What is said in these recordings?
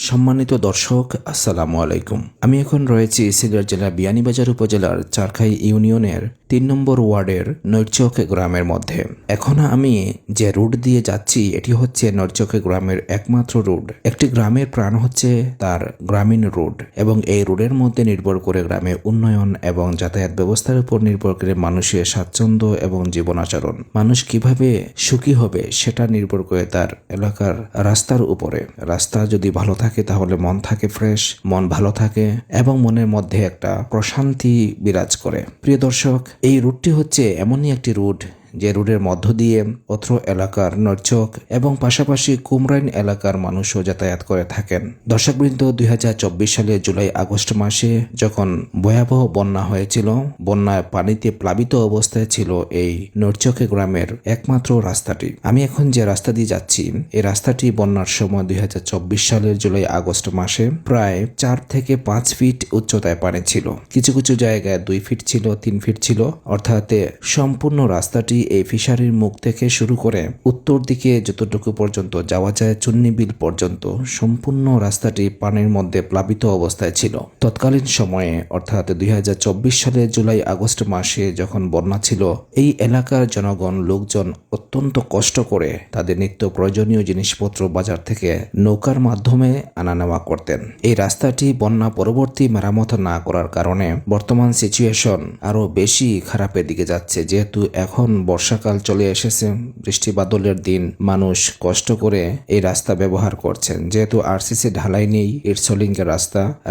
সম্মানিত দর্শক, আসসালামু আলাইকুম। আমি এখন রয়েছি সিলেট জেলার বিয়ানীবাজার উপজেলার চারখাই ইউনিয়নের ৩ নম্বর ওয়ার্ডের নৈরচক গ্রামের মধ্যে। এখন আমি যে রুট দিয়ে যাচ্ছি এটি হচ্ছে নৈরচক গ্রামের একমাত্র রুট। একটি গ্রামের প্রাণ হচ্ছে তার গ্রামীণ রুট, এবং এই রুটের মধ্যে নির্ভর করে গ্রামের উন্নয়ন এবং যাতায়াত ব্যবস্থার উপর নির্ভর করে মানুষের স্বাচ্ছন্দ্য এবং জীবন আচরণ। মানুষ কিভাবে সুখী হবে সেটা নির্ভর করে তার এলাকার রাস্তার উপরে। রাস্তা যদি ভালো থাকে তাহলে মন থাকে ফ্রেশ, মন ভালো থাকে এবং মনের মধ্যে একটা প্রশান্তি বিরাজ করে। প্রিয় দর্শক, এই রুটটি হচ্ছে এমনই একটি রুট যে রুটের মধ্য দিয়ে অত্র এলাকার নৈরচক এবং পাশাপাশি কুমরাইন এলাকার মানুষও যাতায়াত করে থাকেন। দর্শকবৃন্দ, ২০২৪ সালে জুলাই আগস্ট মাসে যখন ভয়াবহ বন্যা হয়েছিল, বন্যায় পানিতে প্লাবিত অবস্থায় ছিল এই নৈরচক গ্রামের একমাত্র রাস্তাটি। আমি এখন যে রাস্তা দিয়ে যাচ্ছি এই রাস্তাটি বন্যার সময় ২০২৪ সালের জুলাই আগস্ট মাসে প্রায় ৪ থেকে ৫ ফিট উচ্চতায় পানি ছিল। কিছু কিছু জায়গায় ২ ফিট ছিল, ৩ ফিট ছিল। অর্থাৎ সম্পূর্ণ রাস্তাটি এই ফিশারির মুখ থেকে শুরু করে উত্তর দিকে যতটুকু পর্যন্ত যাওয়া যায় চুন্নিবিল পর্যন্ত সম্পূর্ণ রাস্তাটি পানির মধ্যে প্লাবিত অবস্থায় ছিল। তৎকালীন সময়ে অর্থাৎ ২০২৪ সালের জুলাই আগস্ট মাসে যখন বন্যা ছিল, এই এলাকার জনগণ লোকজন অত্যন্ত কষ্ট করে তাদের নিত্য প্রয়োজনীয় জিনিসপত্র বাজার থেকে নৌকার মাধ্যমে আনা নেওয়া করতেন। এই রাস্তাটি বন্যা পরবর্তী মেরামত না করার কারণে বর্তমান সিচুয়েশন আরো বেশি খারাপের দিকে যাচ্ছে। যেহেতু এখন বর্ষাকাল চলে এসেছে, বৃষ্টি বাদলের দিন, মানুষ কষ্ট করে এই রাস্তা ব্যবহার করছেন। যেহেতু আরসিসি ঢালাই নেই, ইটসলিংয়ের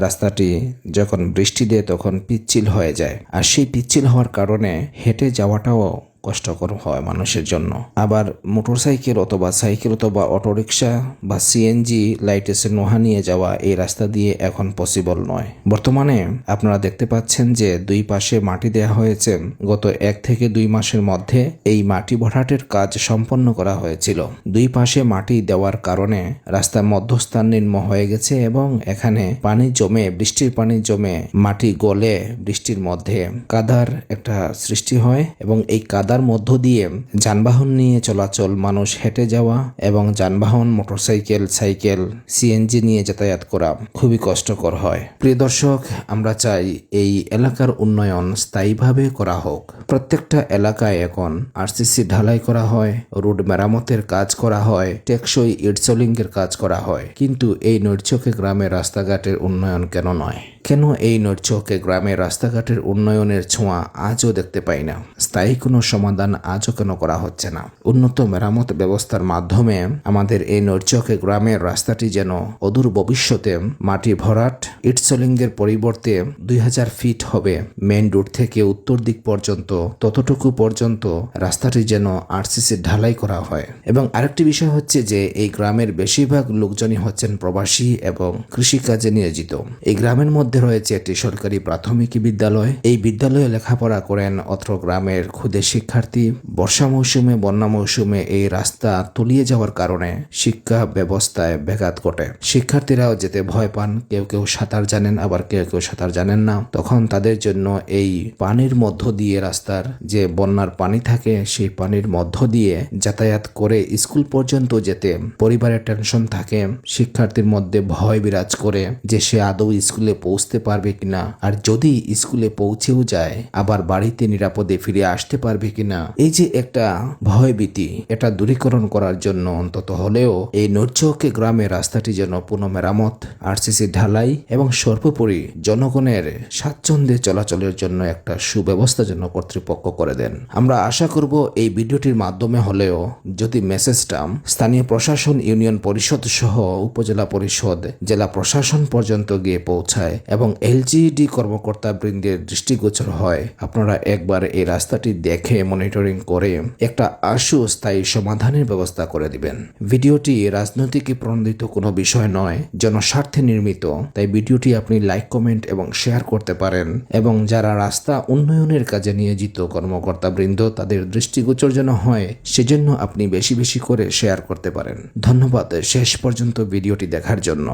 রাস্তাটি যখন বৃষ্টি দেয় তখন পিচ্ছিল হয়ে যায়, আর সেই পিচ্ছিল হওয়ার কারণে হেঁটে যাওয়াটাও কষ্টকর হয় মানুষের জন্য। আবার মোটরসাইকেল অথবা সাইকেল অথবা অটোরিকশা বা সিএনজি লাইটেসের নোহা নিয়ে যাওয়া এই রাস্তা দিয়ে এখন পসিবল নয়। বর্তমানে আপনারা দেখতে পাচ্ছেন যে দুই পাশে মাটি দেয়া হয়েছে। গত ১ থেকে ২ মাসের মধ্যে এই মাটি ভরাটের কাজ সম্পন্ন করা হয়েছিল। দুই পাশে মাটি দেওয়ার কারণে রাস্তার মধ্যস্থান নিম্ন হয়ে গেছে এবং এখানে পানি জমে, বৃষ্টির পানি জমে মাটি গলে বৃষ্টির মধ্যে কাদার একটা সৃষ্টি হয়, এবং এই কাদার মধ্য দিয়ে যানবাহন নিয়ে চলাচল, মানুষ হেঁটে যাওয়া এবং যানবাহন মোটরসাইকেল, সাইকেল, সিএনজি নিয়ে যাতায়াত করা খুবই কষ্টকর হয়। প্রিয় দর্শক, আমরা চাই এই এলাকার উন্নয়ন স্থায়ীভাবে করা হোক। প্রত্যেকটা এলাকায় এখন আরসিসি ঢালাই করা হয়, রোড মেরামতের কাজ করা হয়, টেকসই ইটসলিংয়ের কাজ করা হয়, কিন্তু এই নৈরচক গ্রামের রাস্তাঘাটের উন্নয়ন কেন নয়? কেন এই নৈরচক গ্রামের রাস্তাঘাটের উন্নয়নের ছোঁয়া আজও দেখতে পাই না? স্থায়ী কোনো সমাধান আজও কেন করা হচ্ছে না? উন্নত মেরামত ব্যবস্থার মাধ্যমে আমাদের এই নৈরচক গ্রামের রাস্তাটি যেন অদূর ভবিষ্যতে মাটি ভরাট ইটসলিংয়ের পরিবর্তে ২০০০ ফিট হবে মেইন রোড থেকে উত্তর দিক পর্যন্ত, ততটুকু পর্যন্ত রাস্তাটি যেন আরসিসি ঢালাই করা হয়। এবং আরেকটি বিষয় হচ্ছে যে এই গ্রামের বেশিরভাগ লোকজনই হচ্ছেন প্রবাসী এবং কৃষিকাজে নিয়োজিত। এই গ্রামের মধ্যে রয়েছে একটি সরকারি প্রাথমিক বিদ্যালয়। এই বিদ্যালয়ে লেখাপড়া করেন অত্র গ্রামের ক্ষুদে শিক্ষার্থী। বর্ষা মৌসুমে, বন্যা মৌসুমে এই রাস্তা তলিয়ে যাওয়ার কারণে শিক্ষা ব্যবস্থায় ব্যাঘাত ঘটে। শিক্ষার্থীরাও যেতে ভয় পান। কেউ কেউ সাঁতার জানেন, আবার কেউ কেউ সাঁতার জানেন না। তখন তাদের জন্য এই পানির মধ্য দিয়ে, রাস্তার যে বন্যার পানি থাকে সেই পানির মধ্য দিয়ে যাতায়াত করে স্কুল পর্যন্ত যেতে পরিবারের টেনশন থাকে। শিক্ষার্থীর মধ্যে ভয় বিরাজ করে যে সে আদৌ স্কুলে পৌঁছতে পারবে কিনা, আর যদি স্কুলে পৌঁছেও যায় আবার বাড়িতে নিরাপদে ফিরে আসতে পারবে কিনা। এই যে একটা ভয়ভীতি, এটা দূরীকরণ করার জন্য অন্তত হলেও এই নৈরচক গ্রামের রাস্তাটি যেন পুনঃমেরামত, আরসিসি ঢালাই এবং সর্বোপরি জনগণের স্বাচ্ছন্দ্যে চলাচলের জন্য একটা সুব্যবস্থা যেন কর্তৃপক্ষ করে দেন। আমরা আশা করব এই ভিডিওটির মাধ্যমে হলেও যদি মেসেজটা স্থানীয় প্রশাসন, ইউনিয়ন পরিষদ সহ উপজেলা পরিষদ, জেলা প্রশাসন পর্যন্ত গিয়ে পৌঁছায় এবং এলজিইডি কর্মকর্তা বৃন্দের দৃষ্টিগোচর হয়, আপনারা একবার এই রাস্তাটি দেখে মনিটরিং করে একটা আশু স্থায়ী সমাধানের ব্যবস্থা করে দিবেন। ভিডিওটি রাজনৈতিক প্রণোদিত কোনো বিষয় নয়, জনস্বার্থে নির্মিত। তাই ভিডিওটি আপনি লাইক, কমেন্ট এবং শেয়ার করতে পারেন, এবং যারা রাস্তা উন্নয়নের কাজে নিয়োজিত কর্মকর্তা বৃন্দ তাদের দৃষ্টিগোচর যেন হয় সেজন্য আপনি বেশি বেশি করে শেয়ার করতে পারেন। ধন্যবাদ শেষ পর্যন্ত ভিডিওটি দেখার জন্য।